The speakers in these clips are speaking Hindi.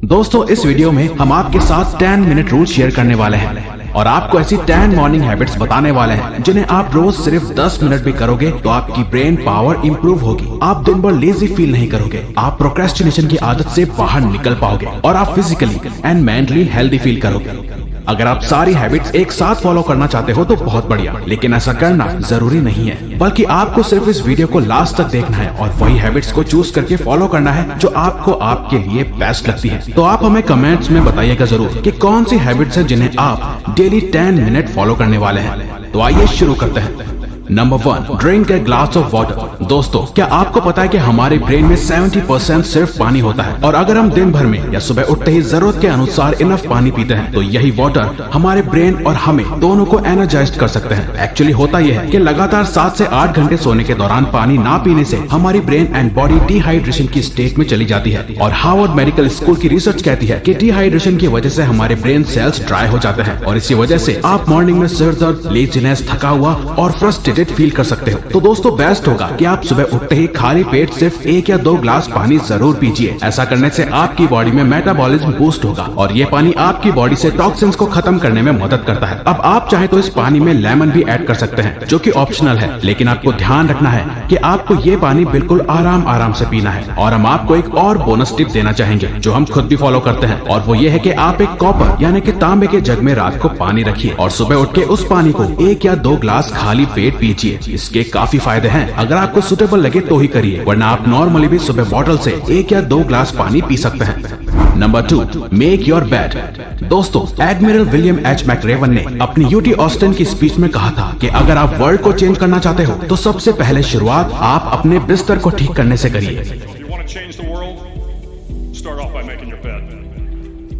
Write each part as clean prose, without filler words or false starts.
दोस्तों इस वीडियो में हम आपके साथ 10 मिनट रूल शेयर करने वाले हैं और आपको ऐसी 10 मॉर्निंग हैबिट्स बताने वाले हैं जिन्हें आप रोज सिर्फ 10 मिनट भी करोगे तो आपकी ब्रेन पावर इंप्रूव होगी। आप दिन भर लेजी फील नहीं करोगे, आप प्रोक्रेस्टिनेशन की आदत से बाहर निकल पाओगे और आप physically and mentally healthy feel करोगे। अगर आप सारी हैबिट्स एक साथ फॉलो करना चाहते हो तो बहुत बढ़िया, लेकिन ऐसा करना जरूरी नहीं है, बल्कि आपको सिर्फ इस वीडियो को लास्ट तक देखना है और वही हैबिट्स को चूज करके फॉलो करना है जो आपको आपके लिए बेस्ट लगती है। तो आप हमें कमेंट्स में बताइएगा जरूर कि कौन सी हैबिट्स हैं जिन्हें आप डेली 10 मिनट फॉलो करने वाले हैं। तो आइए शुरू करते हैं। Number 1, drink a glass of water. दोस्तों क्या आपको पता है कि हमारे ब्रेन में 70% सिर्फ पानी होता है और अगर हम दिन भर में या सुबह उठते ही जरूरत के अनुसार इनफ पानी पीते हैं तो यही वाटर हमारे ब्रेन और हमें दोनों को एनर्जाइज कर सकते हैं। एक्चुअली होता यह है कि लगातार 7 से 8 घंटे सोने के दौरान पानी ना पीने से हमारी ब्रेन एंड बॉडी डिहाइड्रेशन की स्टेट में चली जाती है और हार्वर्ड मेडिकल स्कूल की रिसर्च कहती है कि डिहाइड्रेशन की वजह से हमारे ब्रेन सेल्स ड्राई हो जाते हैं और इसी वजह से आप मॉर्निंग में सिर दर्द, लेजीनेस, थका हुआ और फ्रस्ट्रेटेड फील कर सकते हो। तो दोस्तों बेस्ट होगा कि आप सुबह उठते ही खाली पेट सिर्फ 1 या 2 ग्लास पानी जरूर पीजिए। ऐसा करने से आपकी बॉडी में मेटाबॉलिज्म बूस्ट होगा और ये पानी आपकी बॉडी से टॉक्सिन्स को खत्म करने में मदद करता है। अब आप चाहे तो इस पानी में लेमन भी ऐड कर सकते हैं जो कि ऑप्शनल है, लेकिन आपको ध्यान रखना है कि आपको ये पानी बिल्कुल आराम आराम से पीना है। और हम आपको एक और बोनस टिप देना चाहेंगे जो हम खुद भी फॉलो करते हैं और वो ये है कि आप एक कॉपर यानी कि तांबे के जग में रात को पानी रखिए और सुबह उठ के उस पानी को 1 या 2 ग्लास खाली पेट पीजिए। इसके काफी फायदे हैं, अगर आपको सुटेबल लगे तो ही करिए, वरना आप नॉर्मली भी सुबह बॉटल से 1 या 2 ग्लास पानी पी सकते हैं। Number 2, make your bed. दोस्तों एडमिरल विलियम एच मैक्रेवन ने अपनी यूटी ऑस्टिन की स्पीच में कहा था कि अगर आप वर्ल्ड को चेंज करना चाहते हो तो सबसे पहले शुरुआत आप अपने बिस्तर को ठीक करने से करिए।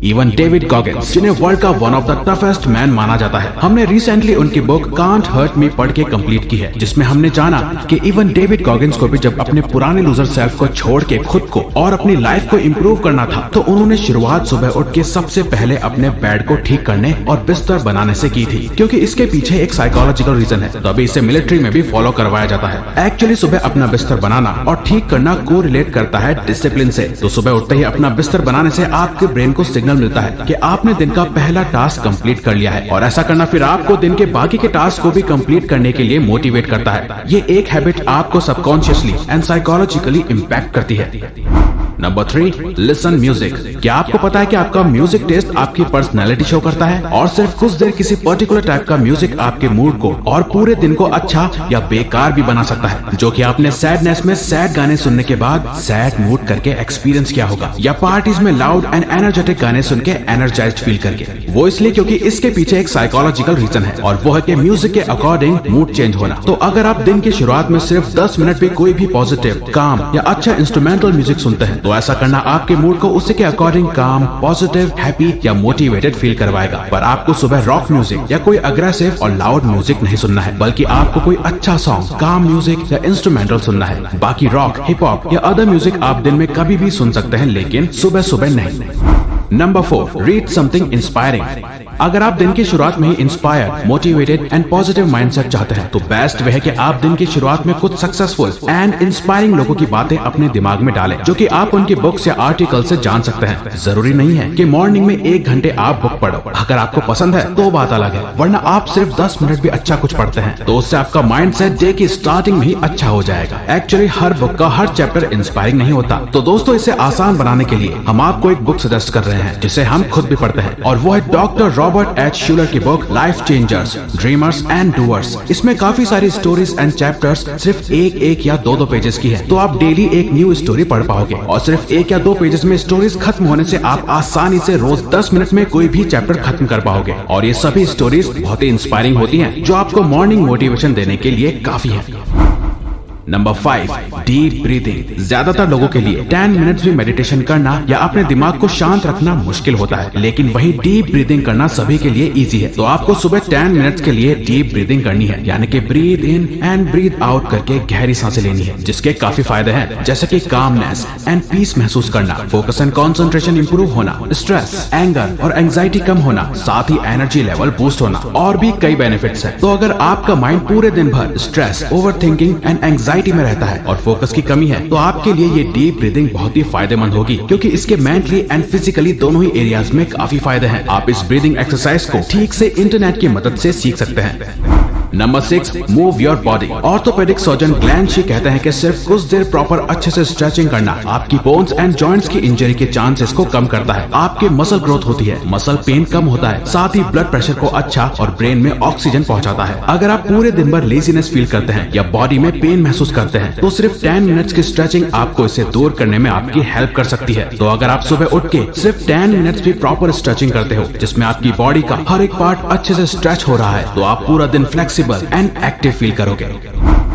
इवन डेविड गॉगिन्स, जिन्हें वर्ल्ड का one of the toughest man माना जाता है, हमने रिसेंटली उनकी बुक कांट हर्ट मी पढ़ के कंप्लीट की है, जिसमें हमने जाना कि इवन डेविड गॉगिन्स को भी जब अपने पुराने लूजर सेल्फ को छोड़ के खुद को और अपनी लाइफ को इम्प्रूव करना था तो उन्होंने शुरुआत सुबह उठ के सबसे पहले अपने बेड को ठीक करने और बिस्तर बनाने से की थी, क्योंकि इसके पीछे एक साइकोलॉजिकल रीजन है। तो अभी इसे मिलिट्री में भी फॉलो करवाया जाता है। एक्चुअली सुबह अपना बिस्तर बनाना और ठीक करना को रिलेट करता है डिसिप्लिन से। तो सुबह उठते ही अपना बिस्तर बनाने से आपके ब्रेन को सिग्नल मिलता है कि आपने दिन का पहला टास्क कंप्लीट कर लिया है और ऐसा करना फिर आपको दिन के बाकी के टास्क को भी कंप्लीट करने के लिए मोटिवेट करता है। ये एक हैबिट आपको सबकॉन्शियसली एंड साइकोलॉजिकली इम्पैक्ट करती है। Number 3, listen music. क्या आपको पता है कि आपका म्यूजिक टेस्ट आपकी पर्सनैलिटी शो करता है और सिर्फ कुछ देर किसी पर्टिकुलर टाइप का म्यूजिक आपके मूड को और पूरे दिन को अच्छा या बेकार भी बना सकता है, जो कि आपने सैडनेस में सैड गाने सुनने के बाद सैड मूड करके एक्सपीरियंस किया होगा या पार्टीज में लाउड एंड एनर्जेटिक गाने सुन के एनर्जाइज्ड फील करके। वो इसलिए क्योंकि इसके पीछे एक साइकोलॉजिकल रीजन है और वो है कि म्यूजिक के अकॉर्डिंग मूड चेंज होना। तो अगर आप दिन की शुरुआत में सिर्फ 10 मिनट भी कोई भी पॉजिटिव, काम या अच्छा इंस्ट्रूमेंटल म्यूजिक सुनते हैं तो ऐसा करना आपके मूड को उसी के अकॉर्डिंग काम, पॉजिटिव, हैप्पी या मोटिवेटेड फील करवाएगा। पर आपको सुबह रॉक म्यूजिक या कोई अग्रेसिव और लाउड म्यूजिक नहीं सुनना है, बल्कि आपको कोई अच्छा सॉन्ग, काम म्यूजिक या इंस्ट्रूमेंटल सुनना है। बाकी रॉक, हिप हॉप या अदर म्यूजिक आप दिन में कभी भी सुन सकते हैं, लेकिन सुबह सुबह नहीं। Number 4, read something inspiring. अगर आप दिन की शुरुआत में ही inspire, motivated and positive mindset चाहते हैं तो बेस्ट वह है कि आप दिन की शुरुआत में कुछ सक्सेसफुल एंड इंस्पायरिंग लोगों की बातें अपने दिमाग में डालें, जो कि आप उनकी बुक्स या आर्टिकल से जान सकते हैं। जरूरी नहीं है कि मॉर्निंग में 1 घंटे आप बुक पढ़ो, अगर आपको पसंद है तो बात अलग है, वरना आप सिर्फ 10 मिनट भी अच्छा कुछ पढ़ते हैं तो उससे आपका माइंडसेट डे की स्टार्टिंग में ही अच्छा हो जाएगा। एक्चुअली हर बुक का हर चैप्टर इंस्पायरिंग नहीं होता। तो दोस्तों इसे आसान बनाने के लिए हम आपको एक बुक सजेस्ट कर रहे हैं जिसे हम खुद भी पढ़ते हैं और वो है डॉक्टर रॉबर्ट एच शूलर की book life changers, dreamers and doers. इसमें काफी सारी स्टोरीज एंड चैप्टर्स सिर्फ 1 या 2 पेजेस की है, तो आप डेली एक न्यू स्टोरी पढ़ पाओगे और सिर्फ 1 या 2 पेजेस में स्टोरीज खत्म होने से आप आसानी से रोज 10 मिनट में कोई भी चैप्टर खत्म कर पाओगे और ये सभी स्टोरीज बहुत ही इंस्पायरिंग होती हैं, जो आपको मॉर्निंग मोटिवेशन देने के लिए काफी है। Number 5, deep breathing. ज्यादातर लोगों के लिए 10 मिनट्स भी मेडिटेशन करना या अपने दिमाग को शांत रखना मुश्किल होता है, लेकिन वही डीप ब्रीदिंग करना सभी के लिए इजी है। तो आपको सुबह 10 मिनट्स के लिए डीप ब्रीदिंग करनी है, यानी कि breathe in and breathe out करके गहरी सांसें लेनी है, जिसके काफी फायदे हैं, जैसे कि कामनेस एंड पीस महसूस करना, फोकस एंड कंसंट्रेशन इंप्रूव होना, स्ट्रेस, एंगर और एंजाइटी कम होना, साथ ही एनर्जी लेवल बूस्ट होना और भी कई बेनिफिट्स है। तो अगर आपका माइंड पूरे दिन भर stress, over thinking and anxiety anxiety में रहता है और फोकस की कमी है, तो आपके लिए ये डीप ब्रीदिंग बहुत ही फायदेमंद होगी, क्योंकि इसके मेंटली एंड फिजिकली दोनों ही एरियाज में काफी फायदे हैं। आप इस ब्रीदिंग एक्सरसाइज को ठीक से इंटरनेट की मदद से सीख सकते हैं। Number 6, move your body. Orthopaedic surgeon Glenn she कहते हैं कि सिर्फ कुछ देर प्रॉपर अच्छे से स्ट्रेचिंग करना आपकी बोन्स एंड जॉइंट्स की इंजरी के चांसेस को कम करता है। आपके मसल ग्रोथ होती है, मसल पेन कम होता है, साथ ही ब्लड प्रेशर को अच्छा और ब्रेन में ऑक्सीजन पहुंचाता है। अगर आप पूरे दिन भर लेजीनेस फील करते हैं या बॉडी में पेन महसूस करते हैं, तो सिर्फ 10 मिनट्स की स्ट्रेचिंग आपको इसे दूर करने में आपकी हेल्प कर सकती है। तो अगर आप सुबह उठ के सिर्फ 10 मिनट्स भी प्रॉपर स्ट्रेचिंग करते हो, जिसमें आपकी बॉडी का हर एक पार्ट अच्छे से स्ट्रेच हो रहा है, तो आप पूरा दिन फ्लेक्सिबल एंड एक्टिव फील करोगे।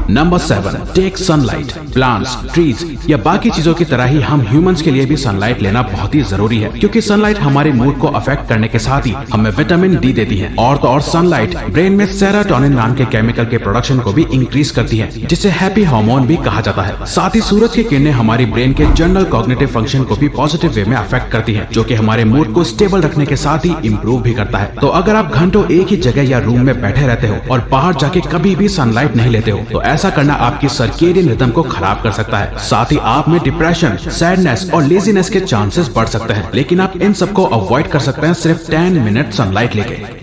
Number 7, take sunlight. Plants, trees या बाकी चीजों की तरह ही हम ह्यूमंस के लिए भी सनलाइट लेना बहुत ही जरूरी है, क्योंकि सनलाइट हमारे मूड को अफेक्ट करने के साथ ही हमें विटामिन डी देती है। और तो और सनलाइट ब्रेन में सेरोटोनिन नाम के केमिकल के प्रोडक्शन को भी इंक्रीज करती है, जिसे हैप्पी हार्मोन भी कहा जाता है। साथ ही सूरज की किरणें हमारी ब्रेन के जनरल कॉग्निटिव फंक्शन को भी पॉजिटिव वे में अफेक्ट करती है, जो कि हमारे मूड को स्टेबल रखने के साथ ही इम्प्रूव भी करता है। तो अगर आप घंटों एक ही जगह या रूम में बैठे रहते हो और बाहर जाके कभी भी सनलाइट नहीं लेते हो, तो ऐसा करना आपकी सर्केडियन रिदम को खराब कर सकता है। साथ ही आप में डिप्रेशन, सैडनेस और लेजीनेस के चांसेस बढ़ सकते हैं, लेकिन आप इन सबको अवॉइड कर सकते हैं सिर्फ 10 मिनट सनलाइट लेके।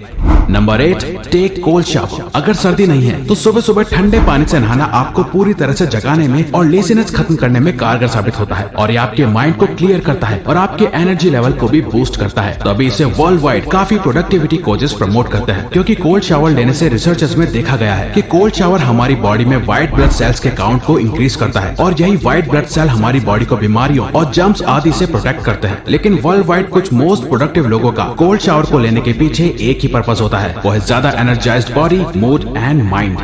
Number 8, take cold shower. अगर सर्दी नहीं है तो सुबह सुबह ठंडे पानी से नहाना आपको पूरी तरह से जगाने में और लेजीनेस खत्म करने में कारगर साबित होता है, और ये आपके माइंड को क्लियर करता है और आपके एनर्जी लेवल को भी बूस्ट करता है। तो अभी इसे वर्ल्ड वाइड काफी प्रोडक्टिविटी कोचेस प्रमोट करते हैं, क्योंकि कोल्ड शावर लेने से रिसर्चर्स में देखा गया है कि कोल्ड शावर हमारी बॉडी में व्हाइट ब्लड सेल्स के काउंट को इंक्रीज करता है, और यही व्हाइट ब्लड सेल हमारी बॉडी को बीमारियों और जर्म्स आदि से प्रोटेक्ट करते हैं। लेकिन वर्ल्ड वाइड कुछ मोस्ट प्रोडक्टिव लोगों का कोल्ड शावर को लेने के पीछे एक ही पर्पस होता है, वो है ज्यादा energised body, mood and mind.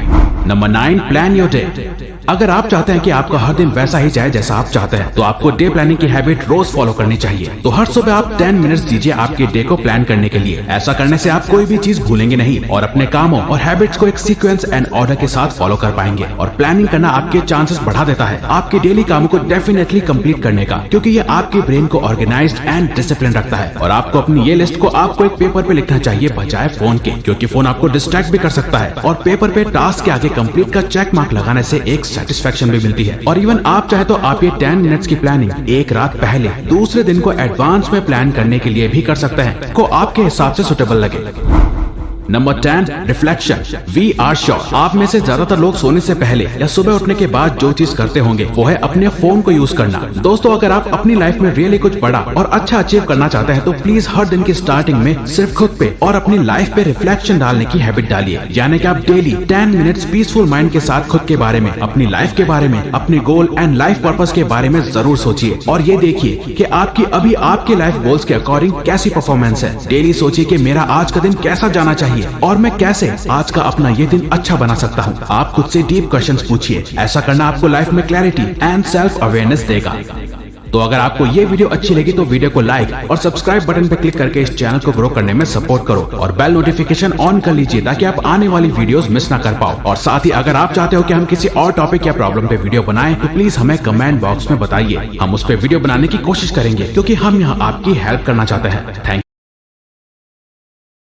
Number 9, plan your day. अगर आप चाहते हैं कि आपका हर दिन वैसा ही जाए जैसा आप चाहते हैं, तो आपको डे प्लानिंग की हैबिट रोज फॉलो करनी चाहिए। तो हर सुबह आप 10 मिनट्स दीजिए आपके डे को प्लान करने के लिए। ऐसा करने से आप कोई भी चीज भूलेंगे नहीं और अपने कामों और हैबिट्स को एक सीक्वेंस एंड ऑर्डर के साथ फॉलो कर पाएंगे। और प्लानिंग करना आपके चांसेस बढ़ा देता है आपके डेली कामों को डेफिनेटली कंप्लीट करने का, क्योंकि ये आपके ब्रेन को ऑर्गेनाइज्ड एंड डिसिप्लिन रखता है। और आपको अपनी ये लिस्ट को आपको एक पेपर पे लिखना चाहिए बजाय फोन के, क्योंकि फोन आपको डिस्ट्रैक्ट भी कर सकता है, और पेपर पे टास्क के आगे कंप्लीट का चेक मार्क लगाने से एक सेटिस्फेक्शन भी मिलती है। और इवन आप चाहे तो आप ये 10 मिनट्स की प्लानिंग एक रात पहले दूसरे दिन को एडवांस में प्लान करने के लिए भी कर सकते हैं, को आपके हिसाब से सुटेबल लगे। Number 10, reflection. We are sure आप में से ज्यादातर लोग सोने से पहले या सुबह उठने के बाद जो चीज करते होंगे वो है अपने फोन को यूज करना। दोस्तों, अगर आप अपनी लाइफ में रियली कुछ बड़ा और अच्छा अचीव करना चाहते हैं, तो प्लीज हर दिन की स्टार्टिंग में सिर्फ खुद पे और अपनी लाइफ पे रिफ्लेक्शन डालने की हैबिट डालिए। यानी कि आप डेली 10 मिनट्स पीसफुल माइंड के साथ खुद के बारे में, अपनी लाइफ के बारे में, अपने गोल एंड लाइफ पर्पस के बारे में जरूर सोचिए, और ये देखिए कि आपकी अभी आपके लाइफ गोल्स के अकॉर्डिंग कैसी परफॉर्मेंस है। डेली सोचिए कि मेरा आज का दिन कैसा जाना चाहिए और मैं कैसे आज का अपना ये दिन अच्छा बना सकता हूँ। आप खुद से डीप क्वेश्चंस पूछिए। ऐसा करना आपको लाइफ में क्लैरिटी एंड सेल्फ अवेयरनेस देगा। तो अगर आपको ये वीडियो अच्छी लगी तो वीडियो को लाइक और सब्सक्राइब बटन पर क्लिक करके इस चैनल को ग्रो करने में सपोर्ट करो, और बेल नोटिफिकेशन ऑन कर लीजिए ताकि आप आने वाली वीडियोस मिस ना कर पाओ। और साथ ही अगर आप चाहते हो कि हम किसी और टॉपिक या प्रॉब्लम पे वीडियो बनाएं, तो प्लीज हमें कमेंट बॉक्स में बताइए। हम उस पर वीडियो बनाने की कोशिश करेंगे, क्योंकि हम यहाँ आपकी हेल्प करना चाहते हैं। थैंक